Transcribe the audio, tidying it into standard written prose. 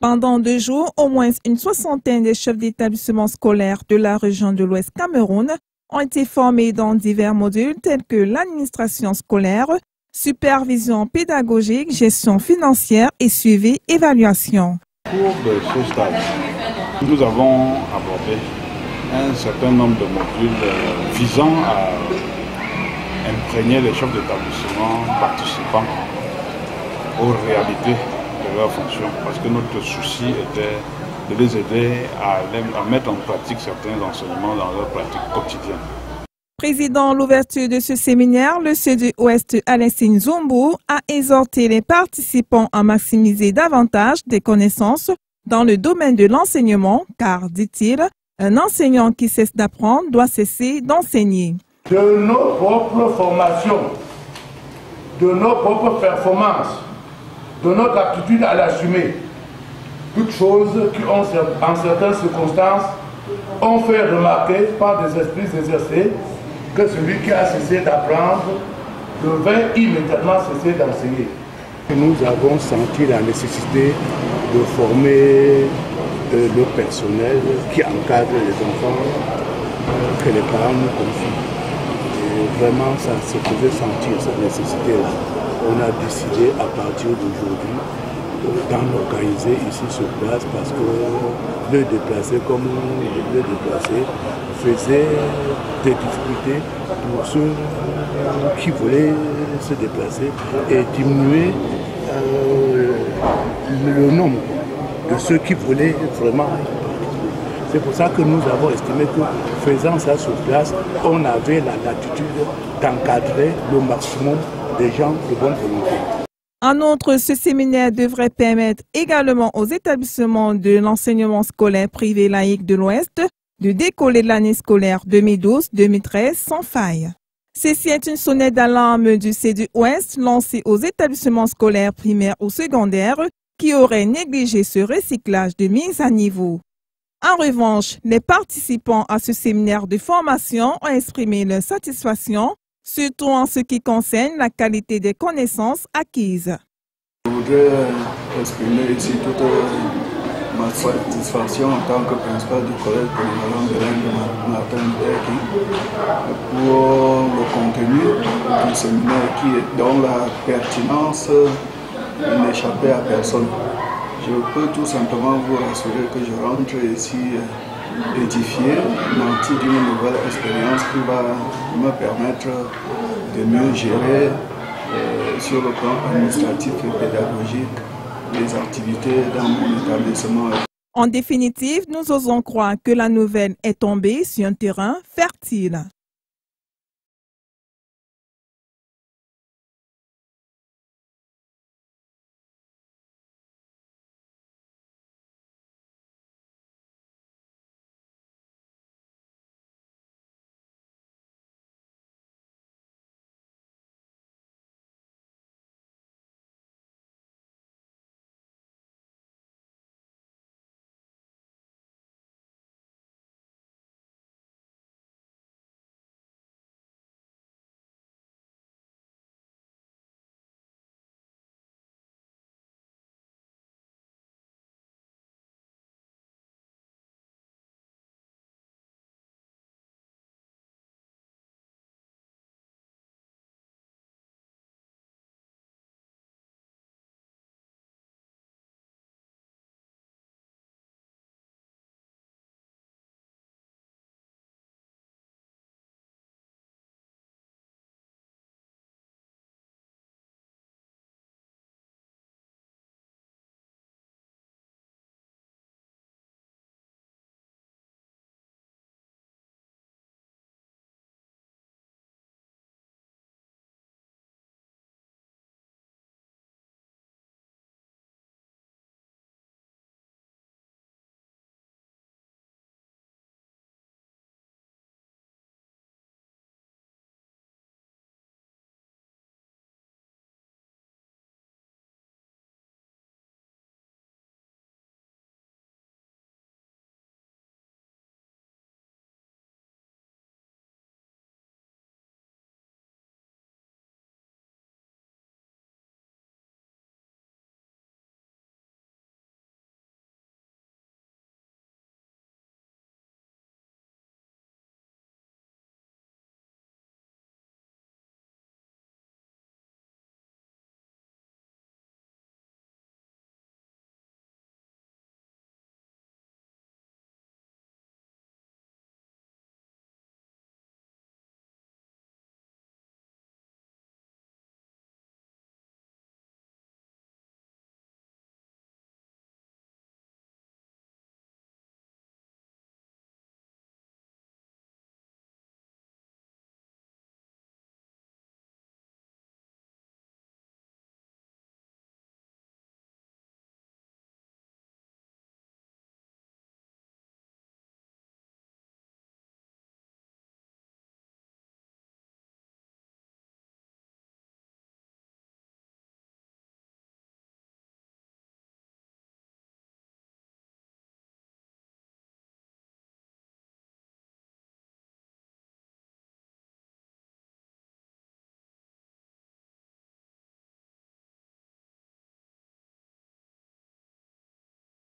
Pendant 2 jours, au moins une soixantaine de chefs d'établissement scolaire de la région de l'Ouest Cameroun ont été formés dans divers modules tels que l'administration scolaire, supervision pédagogique, gestion financière et suivi évaluation. Au cours de ce stage, nous avons abordé un certain nombre de modules visant à imprégner les chefs d'établissement participants aux réalités de leur fonction, parce que notre souci était de les aider à mettre en pratique certains enseignements dans leur pratique quotidienne. Président l'ouverture de ce séminaire, le Sud-Ouest Alessine Zumbu a exhorté les participants à maximiser davantage des connaissances dans le domaine de l'enseignement, car, dit-il, un enseignant qui cesse d'apprendre doit cesser d'enseigner. De nos propres formations, de nos propres performances, de notre aptitude à l'assumer, toutes choses qui ont, en certaines circonstances, ont fait remarquer par des esprits exercés que celui qui a cessé d'apprendre devait immédiatement cesser d'enseigner. Nous avons senti la nécessité de former le personnel qui encadre les enfants que les parents nous confient. Et vraiment, ça se faisait sentir cette nécessité-là. On a décidé à partir d'aujourd'hui d'en organiser ici sur place parce que le déplacer comme le déplacer faisait des difficultés pour ceux qui voulaient se déplacer et diminuer le nombre de ceux qui voulaient vraiment. C'est pour ça que nous avons estimé que faisant ça sur place, on avait la latitude d'encadrer le maximum des gens de bonne volonté. En outre, ce séminaire devrait permettre également aux établissements de l'enseignement scolaire privé laïque de l'Ouest de décoller l'année scolaire 2012-2013 sans faille. Ceci est une sonnette d'alarme du Sud-Ouest lancée aux établissements scolaires primaires ou secondaires qui auraient négligé ce recyclage de mise à niveau. En revanche, les participants à ce séminaire de formation ont exprimé leur satisfaction, surtout en ce qui concerne la qualité des connaissances acquises. Je voudrais exprimer ici toute ma satisfaction en tant que principal du collège polyvalent de l'Inde Martin Luther King pour le contenu du séminaire dont la pertinence n'échappait à personne. Je peux tout simplement vous rassurer que je rentre ici édifié, nanti d'une nouvelle expérience qui va me permettre de mieux gérer sur le plan administratif et pédagogique les activités dans mon établissement. En définitive, nous osons croire que la nouvelle est tombée sur un terrain fertile.